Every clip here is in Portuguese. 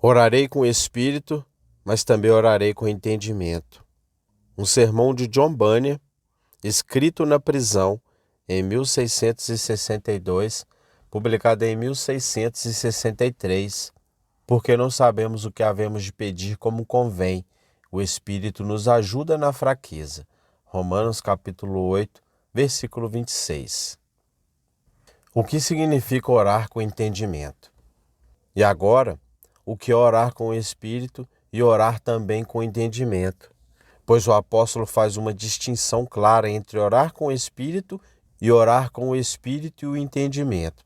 Orarei com o espírito, mas também orarei com entendimento. Um sermão de John Bunyan, escrito na prisão em 1662, publicado em 1663. Porque não sabemos o que havemos de pedir como convém, o Espírito nos ajuda na fraqueza. Romanos capítulo 8, versículo 26. O que significa orar com entendimento? E agora, o que é orar com o Espírito e orar também com entendimento? Pois o apóstolo faz uma distinção clara entre orar com o Espírito e orar com o Espírito e o entendimento.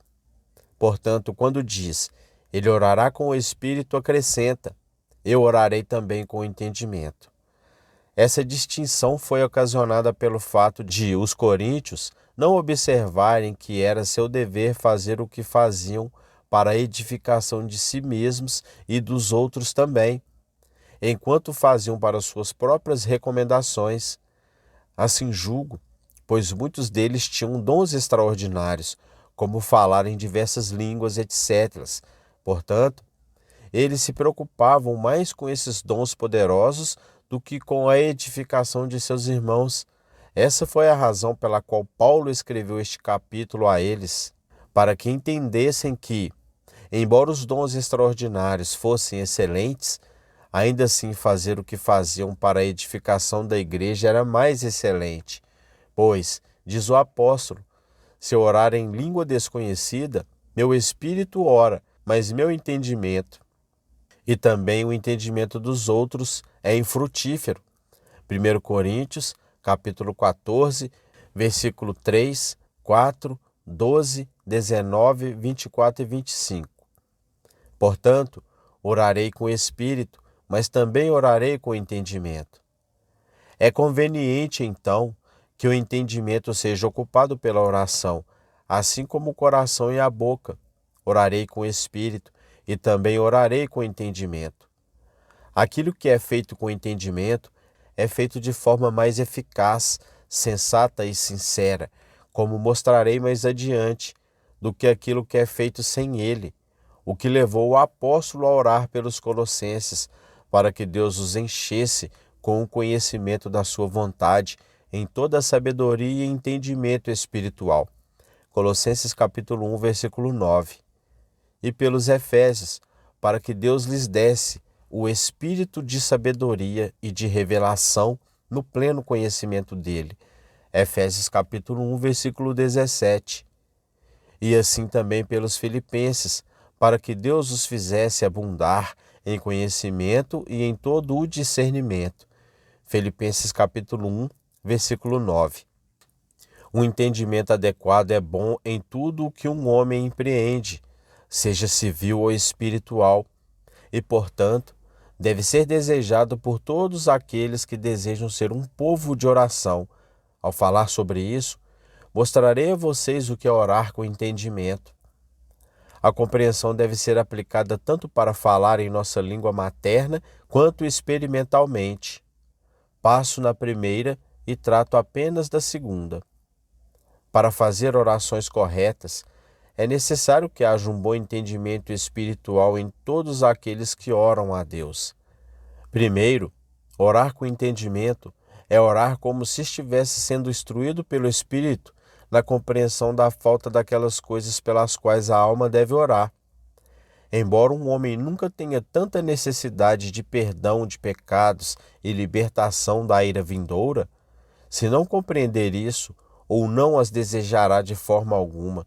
Portanto, quando diz, ele orará com o Espírito, acrescenta, eu orarei também com o entendimento. Essa distinção foi ocasionada pelo fato de os coríntios não observarem que era seu dever fazer o que faziam para a edificação de si mesmos e dos outros também, enquanto faziam para suas próprias recomendações. Assim julgo, pois muitos deles tinham dons extraordinários, como falar em diversas línguas, etc. Portanto, eles se preocupavam mais com esses dons poderosos do que com a edificação de seus irmãos. Essa foi a razão pela qual Paulo escreveu este capítulo a eles, para que entendessem que, embora os dons extraordinários fossem excelentes, ainda assim fazer o que faziam para a edificação da igreja era mais excelente. Pois, diz o apóstolo, se eu orar em língua desconhecida, meu espírito ora, mas meu entendimento, e também o entendimento dos outros, é infrutífero. 1 Coríntios, capítulo 14, versículo 3, 4, 12, 19, 24 e 25. Portanto, orarei com o espírito, mas também orarei com entendimento. É conveniente, então, que o entendimento seja ocupado pela oração, assim como o coração e a boca. Orarei com o espírito e também orarei com entendimento. Aquilo que é feito com entendimento é feito de forma mais eficaz, sensata e sincera, como mostrarei mais adiante, do que aquilo que é feito sem ele, o que levou o apóstolo a orar pelos colossenses, para que Deus os enchesse com o conhecimento da sua vontade, em toda a sabedoria e entendimento espiritual. Colossenses capítulo 1, versículo 9. E pelos Efésios, para que Deus lhes desse o espírito de sabedoria e de revelação no pleno conhecimento dele. Efésios capítulo 1, versículo 17. E assim também pelos Filipenses, para que Deus os fizesse abundar em conhecimento e em todo o discernimento. Filipenses capítulo 1, versículo 9. Um entendimento adequado é bom em tudo o que um homem empreende, seja civil ou espiritual, e, portanto, deve ser desejado por todos aqueles que desejam ser um povo de oração. Ao falar sobre isso, mostrarei a vocês o que é orar com entendimento. A compreensão deve ser aplicada tanto para falar em nossa língua materna quanto experimentalmente. Passo na primeira e trato apenas da segunda. Para fazer orações corretas, é necessário que haja um bom entendimento espiritual em todos aqueles que oram a Deus. Primeiro, orar com entendimento é orar como se estivesse sendo instruído pelo Espírito na compreensão da falta daquelas coisas pelas quais a alma deve orar. Embora um homem nunca tenha tanta necessidade de perdão de pecados e libertação da ira vindoura, se não compreender isso, ou não as desejará de forma alguma,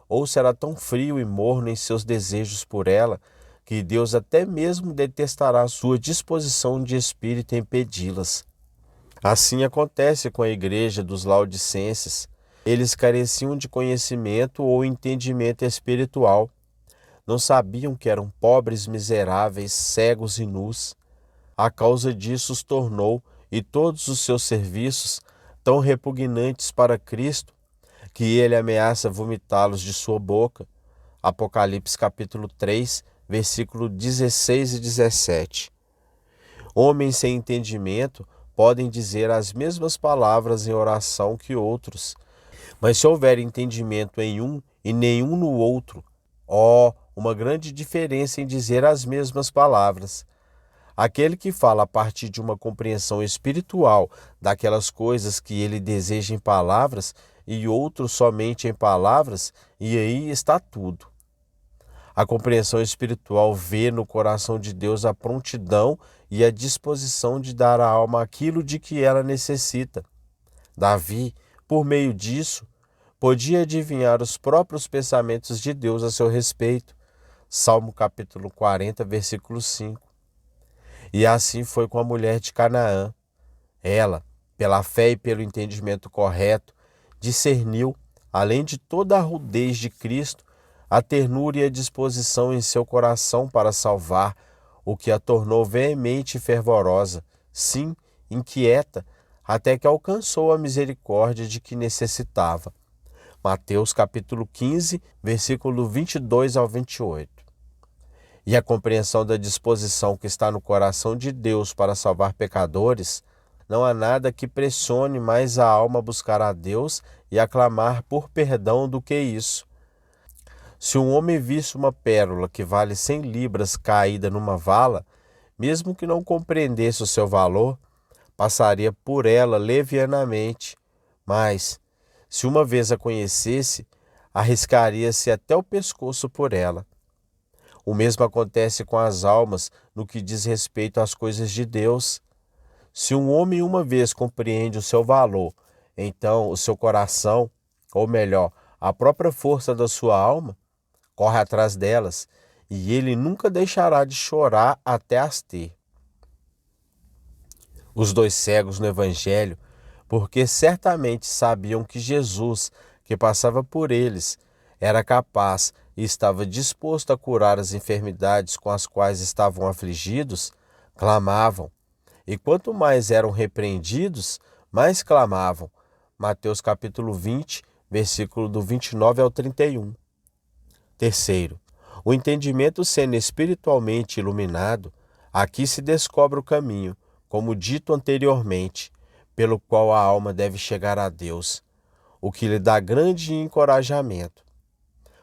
ou será tão frio e morno em seus desejos por ela, que Deus até mesmo detestará sua disposição de espírito em pedi-las. Assim acontece com a igreja dos Laodicenses. Eles careciam de conhecimento ou entendimento espiritual. Não sabiam que eram pobres, miseráveis, cegos e nus. A causa disso os tornou, e todos os seus serviços, tão repugnantes para Cristo, que ele ameaça vomitá-los de sua boca. Apocalipse capítulo 3, versículo 16 e 17. Homens sem entendimento podem dizer as mesmas palavras em oração que outros, mas se houver entendimento em um e nenhum no outro, uma grande diferença em dizer as mesmas palavras. Aquele que fala a partir de uma compreensão espiritual daquelas coisas que ele deseja em palavras e outro somente em palavras, e aí está tudo. A compreensão espiritual vê no coração de Deus a prontidão e a disposição de dar à alma aquilo de que ela necessita. Davi, por meio disso, podia adivinhar os próprios pensamentos de Deus a seu respeito. Salmo capítulo 40, versículo 5. E assim foi com a mulher de Canaã. Ela, pela fé e pelo entendimento correto, discerniu, além de toda a rudez de Cristo, a ternura e a disposição em seu coração para salvar, o que a tornou veemente e fervorosa, sim, inquieta, até que alcançou a misericórdia de que necessitava. Mateus capítulo 15, versículo 22 ao 28. E a compreensão da disposição que está no coração de Deus para salvar pecadores, não há nada que pressione mais a alma a buscar a Deus e a clamar por perdão do que isso. Se um homem visse uma pérola que vale 100 libras caída numa vala, mesmo que não compreendesse o seu valor, passaria por ela levianamente, mas, se uma vez a conhecesse, arriscaria-se até o pescoço por ela. O mesmo acontece com as almas no que diz respeito às coisas de Deus. Se um homem uma vez compreende o seu valor, então o seu coração, ou melhor, a própria força da sua alma, corre atrás delas, e ele nunca deixará de chorar até as ter. Os dois cegos no Evangelho, porque certamente sabiam que Jesus, que passava por eles, era capaz e estava disposto a curar as enfermidades com as quais estavam afligidos, clamavam. E quanto mais eram repreendidos, mais clamavam. Mateus capítulo 20, versículo do 29 ao 31. Terceiro, o entendimento sendo espiritualmente iluminado, aqui se descobre o caminho, como dito anteriormente, pelo qual a alma deve chegar a Deus, o que lhe dá grande encorajamento.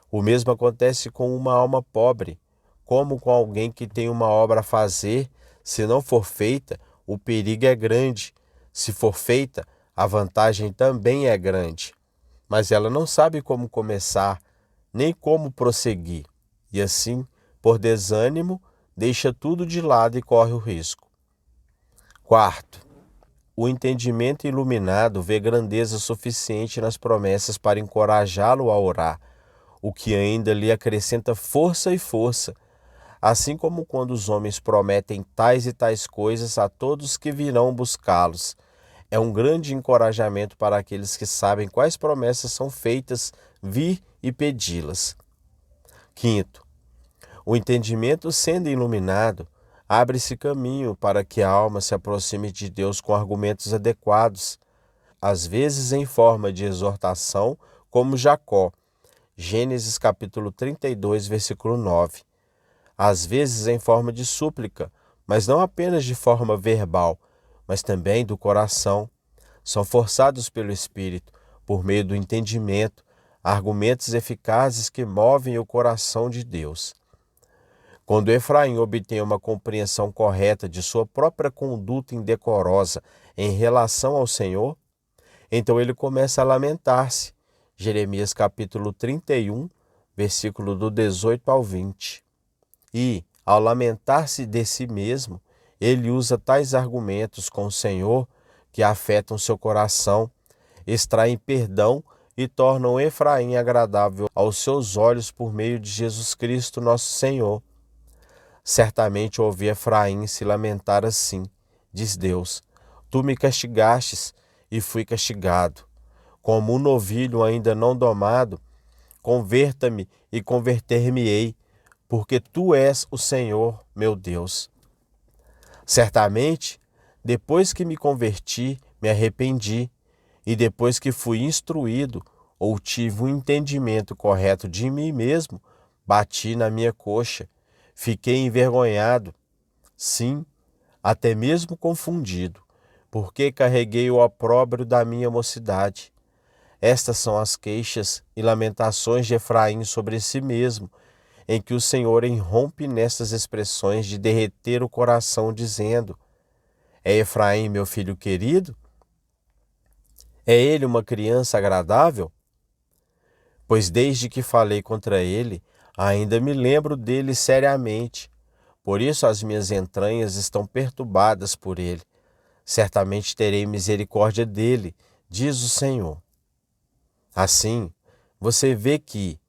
O mesmo acontece com uma alma pobre, como com alguém que tem uma obra a fazer. Se não for feita, o perigo é grande. Se for feita, a vantagem também é grande. Mas ela não sabe como começar, nem como prosseguir. E assim, por desânimo, deixa tudo de lado e corre o risco. Quarto, o entendimento iluminado vê grandeza suficiente nas promessas para encorajá-lo a orar, o que ainda lhe acrescenta força e força, assim como quando os homens prometem tais e tais coisas a todos que virão buscá-los. É um grande encorajamento para aqueles que sabem quais promessas são feitas vir e pedi-las. Quinto, o entendimento sendo iluminado, abre-se caminho para que a alma se aproxime de Deus com argumentos adequados, às vezes em forma de exortação, como Jacó, Gênesis capítulo 32, versículo 9. Às vezes em forma de súplica, mas não apenas de forma verbal, mas também do coração. São forçados pelo Espírito, por meio do entendimento, argumentos eficazes que movem o coração de Deus. Quando Efraim obtém uma compreensão correta de sua própria conduta indecorosa em relação ao Senhor, então ele começa a lamentar-se. Jeremias capítulo 31, versículo do 18 ao 20. E, ao lamentar-se de si mesmo, ele usa tais argumentos com o Senhor que afetam seu coração, extraem perdão e tornam Efraim agradável aos seus olhos por meio de Jesus Cristo, nosso Senhor. Certamente ouvi Efraim se lamentar assim, diz Deus: Tu me castigastes e fui castigado. Como um novilho ainda não domado, converta-me e converter-me-ei, porque Tu és o Senhor, meu Deus. Certamente, depois que me converti, me arrependi, e depois que fui instruído, ou tive um entendimento correto de mim mesmo, bati na minha coxa, fiquei envergonhado, sim, até mesmo confundido, porque carreguei o opróbrio da minha mocidade. Estas são as queixas e lamentações de Efraim sobre si mesmo, em que o Senhor irrompe nessas expressões de derreter o coração, dizendo: é Efraim meu filho querido? É ele uma criança agradável? Pois desde que falei contra ele, ainda me lembro dele seriamente. Por isso as minhas entranhas estão perturbadas por ele. Certamente terei misericórdia dele, diz o Senhor. Assim, você vê que,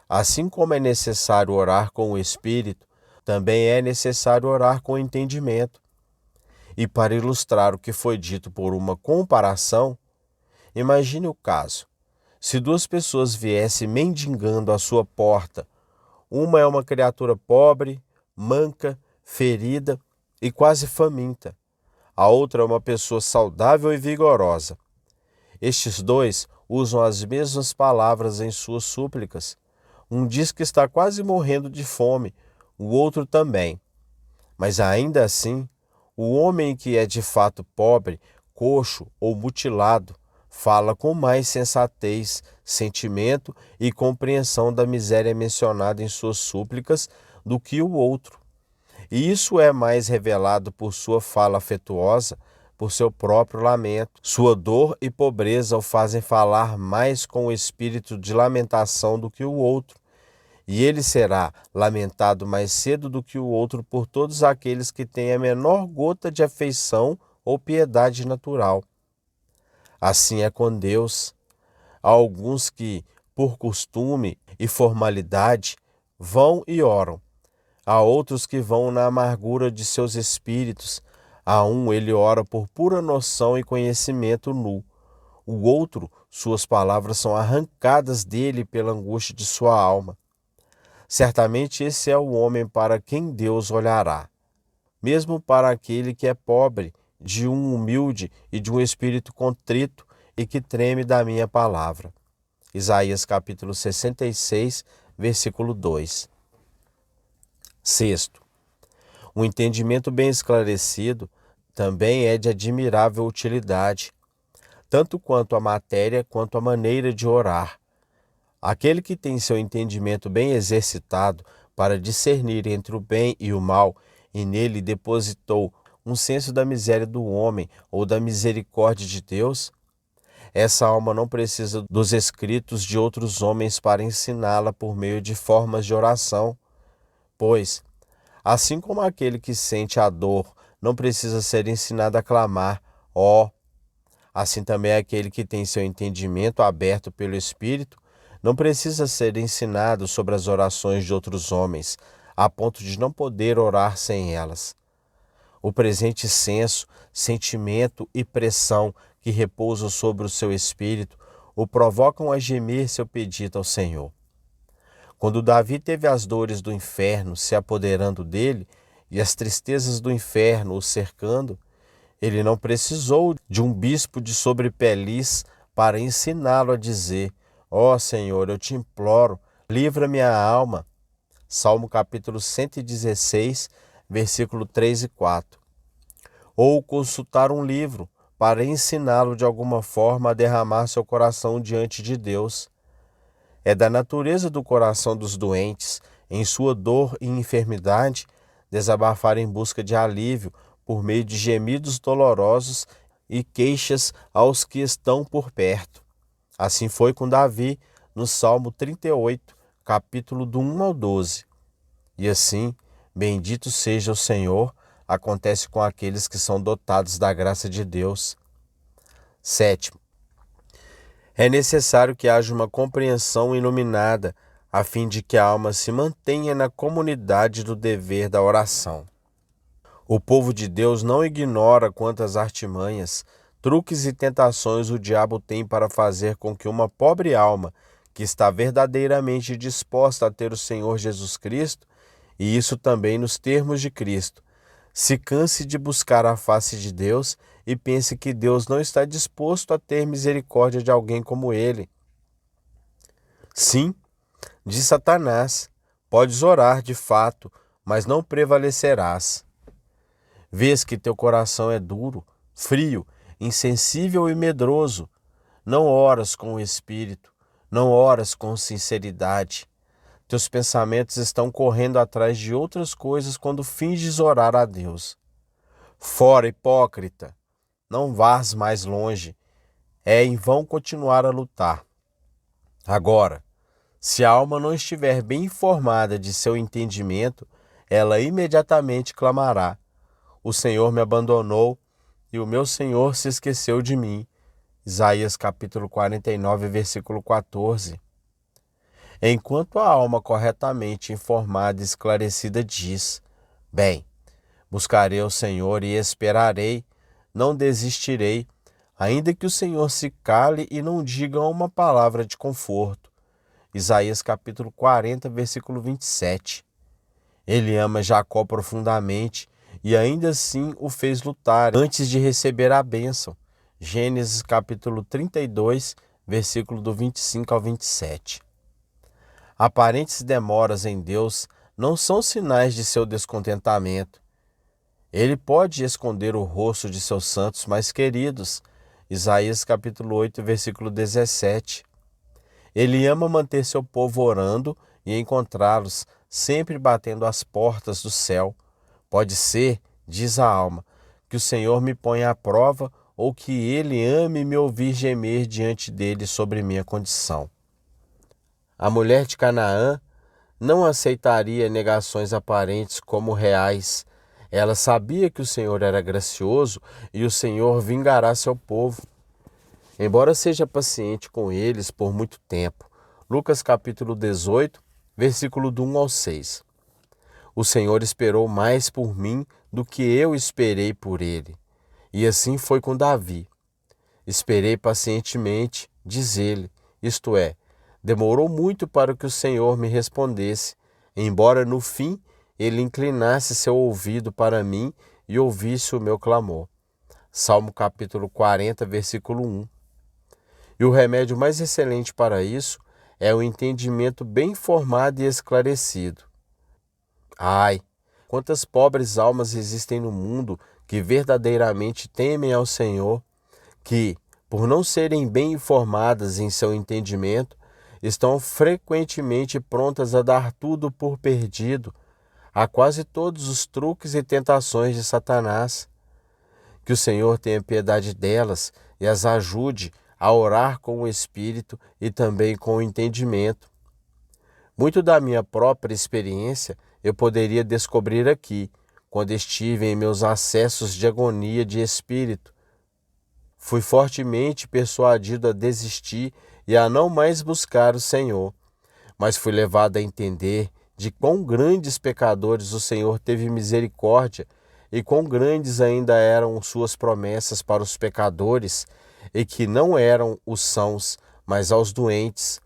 assim como é necessário orar com o Espírito, também é necessário orar com o entendimento. E para ilustrar o que foi dito por uma comparação, imagine o caso. Se duas pessoas viessem mendigando à sua porta, uma é uma criatura pobre, manca, ferida e quase faminta. A outra é uma pessoa saudável e vigorosa. Estes dois usam as mesmas palavras em suas súplicas. Um diz que está quase morrendo de fome, o outro também. Mas ainda assim, o homem que é de fato pobre, coxo ou mutilado, fala com mais sensatez, sentimento e compreensão da miséria mencionada em suas súplicas do que o outro. E isso é mais revelado por sua fala afetuosa, por seu próprio lamento. Sua dor e pobreza o fazem falar mais com o espírito de lamentação do que o outro. E ele será lamentado mais cedo do que o outro por todos aqueles que têm a menor gota de afeição ou piedade natural. Assim é com Deus. Há alguns que, por costume e formalidade, vão e oram. Há outros que vão na amargura de seus espíritos. A um ele ora por pura noção e conhecimento nu. O outro, suas palavras são arrancadas dele pela angústia de sua alma. Certamente esse é o homem para quem Deus olhará. Mesmo para aquele que é pobre, de um humilde e de um espírito contrito e que treme da minha palavra. Isaías capítulo 66, versículo 2. Sexto, o entendimento bem esclarecido também é de admirável utilidade, tanto quanto a matéria quanto a maneira de orar. Aquele que tem seu entendimento bem exercitado para discernir entre o bem e o mal, e nele depositou um senso da miséria do homem ou da misericórdia de Deus, essa alma não precisa dos escritos de outros homens para ensiná-la por meio de formas de oração, pois, assim como aquele que sente a dor não precisa ser ensinado a clamar, ó, assim também aquele que tem seu entendimento aberto pelo Espírito não precisa ser ensinado sobre as orações de outros homens, a ponto de não poder orar sem elas. O presente senso, sentimento e pressão que repousam sobre o seu espírito o provocam a gemer seu pedido ao Senhor. Quando Davi teve as dores do inferno se apoderando dele e as tristezas do inferno o cercando, ele não precisou de um bispo de sobrepeliz para ensiná-lo a dizer: ó Senhor, eu te imploro, livra minha alma. Salmo capítulo 116, versículo 3 e 4. Ou consultar um livro para ensiná-lo de alguma forma a derramar seu coração diante de Deus. É da natureza do coração dos doentes, em sua dor e enfermidade, desabafar em busca de alívio por meio de gemidos dolorosos e queixas aos que estão por perto. Assim foi com Davi no Salmo 38, capítulo do 1 ao 12. E assim, bendito seja o Senhor, acontece com aqueles que são dotados da graça de Deus. Sétimo, é necessário que haja uma compreensão iluminada, a fim de que a alma se mantenha na comunidade do dever da oração. O povo de Deus não ignora quantas artimanhas, truques e tentações o diabo tem para fazer com que uma pobre alma, que está verdadeiramente disposta a ter o Senhor Jesus Cristo, e isso também nos termos de Cristo, se canse de buscar a face de Deus e pense que Deus não está disposto a ter misericórdia de alguém como ele. Sim, diz Satanás, podes orar de fato, mas não prevalecerás. Vês que teu coração é duro, frio, insensível e medroso. Não oras com o Espírito, não oras com sinceridade. Teus pensamentos estão correndo atrás de outras coisas quando finges orar a Deus. Fora, hipócrita! Não vás mais longe. É em vão continuar a lutar. Agora, se a alma não estiver bem informada de seu entendimento, ela imediatamente clamará: o Senhor me abandonou e o meu Senhor se esqueceu de mim. Isaías capítulo 49, versículo 14. Enquanto a alma corretamente informada e esclarecida diz: bem, buscarei o Senhor e esperarei, não desistirei, ainda que o Senhor se cale e não diga uma palavra de conforto. Isaías capítulo 40, versículo 27. Ele ama Jacó profundamente e ainda assim o fez lutar antes de receber a bênção. Gênesis capítulo 32, versículo do 25 ao 27. Aparentes demoras em Deus não são sinais de seu descontentamento. Ele pode esconder o rosto de seus santos mais queridos. Isaías capítulo 8, versículo 17. Ele ama manter seu povo orando e encontrá-los sempre batendo às portas do céu. Pode ser, diz a alma, que o Senhor me ponha à prova ou que ele ame me ouvir gemer diante dele sobre minha condição. A mulher de Canaã não aceitaria negações aparentes como reais. Ela sabia que o Senhor era gracioso e o Senhor vingará seu povo, embora seja paciente com eles por muito tempo. Lucas capítulo 18, versículo do 1 ao 6. O Senhor esperou mais por mim do que eu esperei por ele. E assim foi com Davi. Esperei pacientemente, diz ele, isto é, demorou muito para que o Senhor me respondesse, embora no fim ele inclinasse seu ouvido para mim e ouvisse o meu clamor. Salmo capítulo 40, versículo 1. E o remédio mais excelente para isso é o entendimento bem formado e esclarecido. Ai, quantas pobres almas existem no mundo que verdadeiramente temem ao Senhor, que, por não serem bem informadas em seu entendimento, estão frequentemente prontas a dar tudo por perdido a quase todos os truques e tentações de Satanás. Que o Senhor tenha piedade delas e as ajude a orar com o Espírito e também com o entendimento. Muito da minha própria experiência eu poderia descobrir aqui, quando estive em meus acessos de agonia de espírito. Fui fortemente persuadido a desistir e a não mais buscar o Senhor, mas fui levado a entender de quão grandes pecadores o Senhor teve misericórdia e quão grandes ainda eram suas promessas para os pecadores, e que não eram os sãos, mas aos doentes,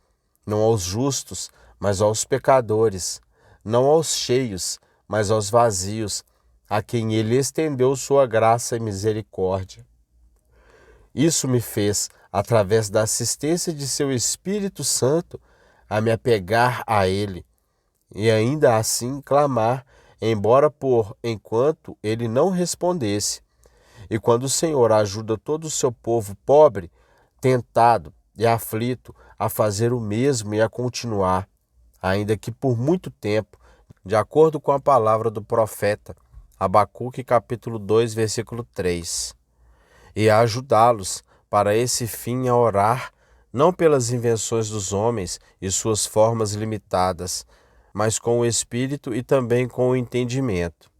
não aos justos, mas aos pecadores, não aos cheios, mas aos vazios, a quem ele estendeu sua graça e misericórdia. Isso me fez, através da assistência de seu Espírito Santo, a me apegar a ele, e ainda assim clamar, embora por enquanto ele não respondesse. E quando o Senhor ajuda todo o seu povo pobre, tentado e aflito a fazer o mesmo e a continuar, ainda que por muito tempo, de acordo com a palavra do profeta, Abacuque capítulo 2, versículo 3, e a ajudá-los para esse fim a orar, não pelas invenções dos homens e suas formas limitadas, mas com o Espírito e também com o entendimento.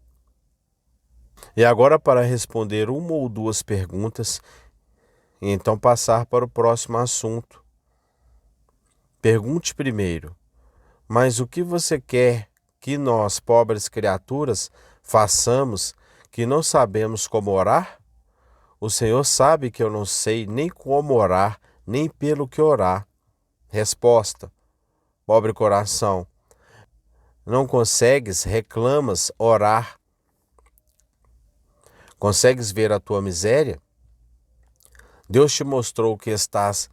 E agora, para responder uma ou duas perguntas, e então passar para o próximo assunto. Pergunte primeiro: mas o que você quer que nós, pobres criaturas, façamos que não sabemos como orar? O Senhor sabe que eu não sei nem como orar, nem pelo que orar. Resposta: pobre coração, não consegues, reclamas orar. Consegues ver a tua miséria? Deus te mostrou que estás,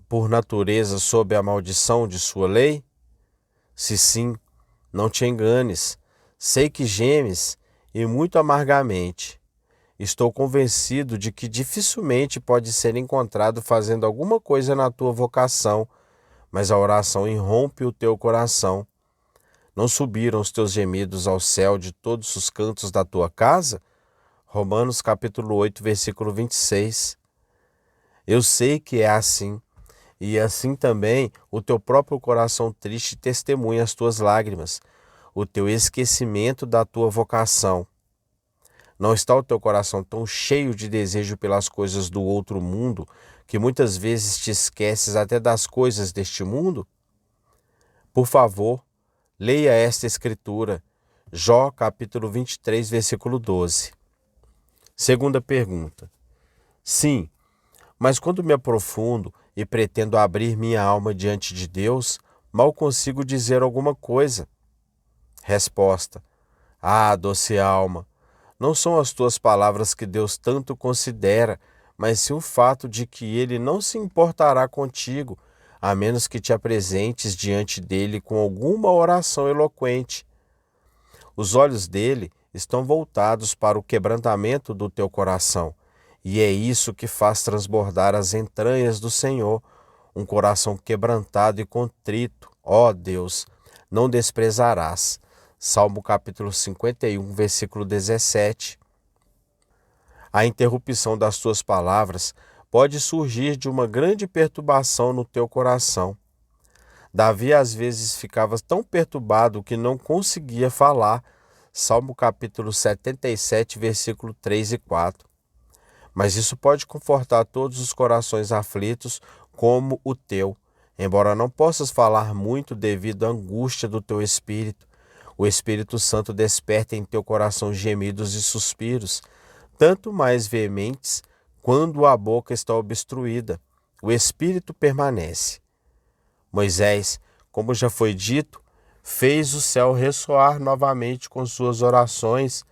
por natureza, sob a maldição de sua lei? Se sim, não te enganes. Sei que gemes, e muito amargamente. Estou convencido de que dificilmente pode ser encontrado fazendo alguma coisa na tua vocação, mas a oração irrompe o teu coração. Não subiram os teus gemidos ao céu de todos os cantos da tua casa? Romanos capítulo 8, versículo 26. Eu sei que é assim, e assim também o teu próprio coração triste testemunha as tuas lágrimas, o teu esquecimento da tua vocação. Não está o teu coração tão cheio de desejo pelas coisas do outro mundo, que muitas vezes te esqueces até das coisas deste mundo? Por favor, leia esta escritura, Jó capítulo 23, versículo 12. Segunda pergunta. Sim, mas quando me aprofundo e pretendo abrir minha alma diante de Deus, mal consigo dizer alguma coisa. Resposta. Ah, doce alma, não são as tuas palavras que Deus tanto considera, mas sim o fato de que Ele não se importará contigo, a menos que te apresentes diante dele com alguma oração eloquente. Os olhos dele estão voltados para o quebrantamento do teu coração, e é isso que faz transbordar as entranhas do Senhor, um coração quebrantado e contrito. Ó Deus, não desprezarás. Salmo capítulo 51, versículo 17. A interrupção das tuas palavras pode surgir de uma grande perturbação no teu coração. Davi às vezes ficava tão perturbado que não conseguia falar. Salmo capítulo 77, versículo 3 e 4. Mas isso pode confortar todos os corações aflitos como o teu, embora não possas falar muito devido à angústia do teu espírito. O Espírito Santo desperta em teu coração gemidos e suspiros, tanto mais veementes quando a boca está obstruída. O Espírito permanece. Moisés, como já foi dito, fez o céu ressoar novamente com suas orações,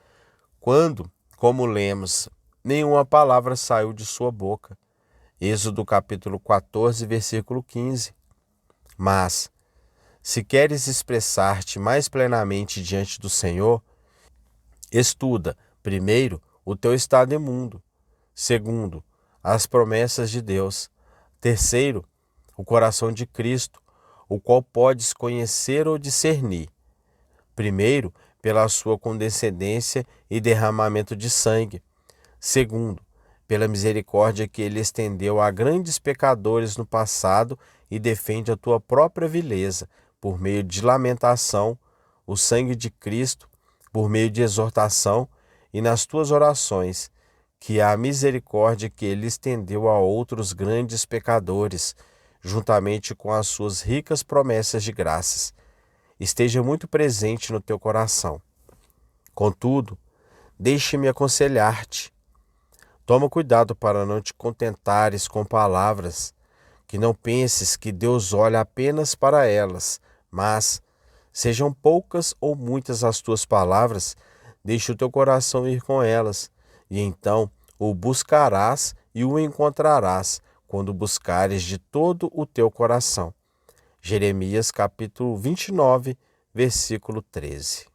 quando, como lemos, nenhuma palavra saiu de sua boca. Êxodo capítulo 14, versículo 15. Mas, se queres expressar-te mais plenamente diante do Senhor, estuda, primeiro, o teu estado imundo. Segundo, as promessas de Deus. Terceiro, o coração de Cristo, o qual podes conhecer ou discernir. Primeiro, pela sua condescendência e derramamento de sangue. Segundo, pela misericórdia que ele estendeu a grandes pecadores no passado e defende a tua própria vileza, por meio de lamentação, o sangue de Cristo, por meio de exortação e nas tuas orações, que a misericórdia que ele estendeu a outros grandes pecadores, juntamente com as suas ricas promessas de graças, esteja muito presente no teu coração. Contudo, deixe-me aconselhar-te. Toma cuidado para não te contentares com palavras, que não penses que Deus olha apenas para elas, mas, sejam poucas ou muitas as tuas palavras, deixe o teu coração ir com elas, e então o buscarás e o encontrarás, quando buscares de todo o teu coração. Jeremias capítulo 29, versículo 13.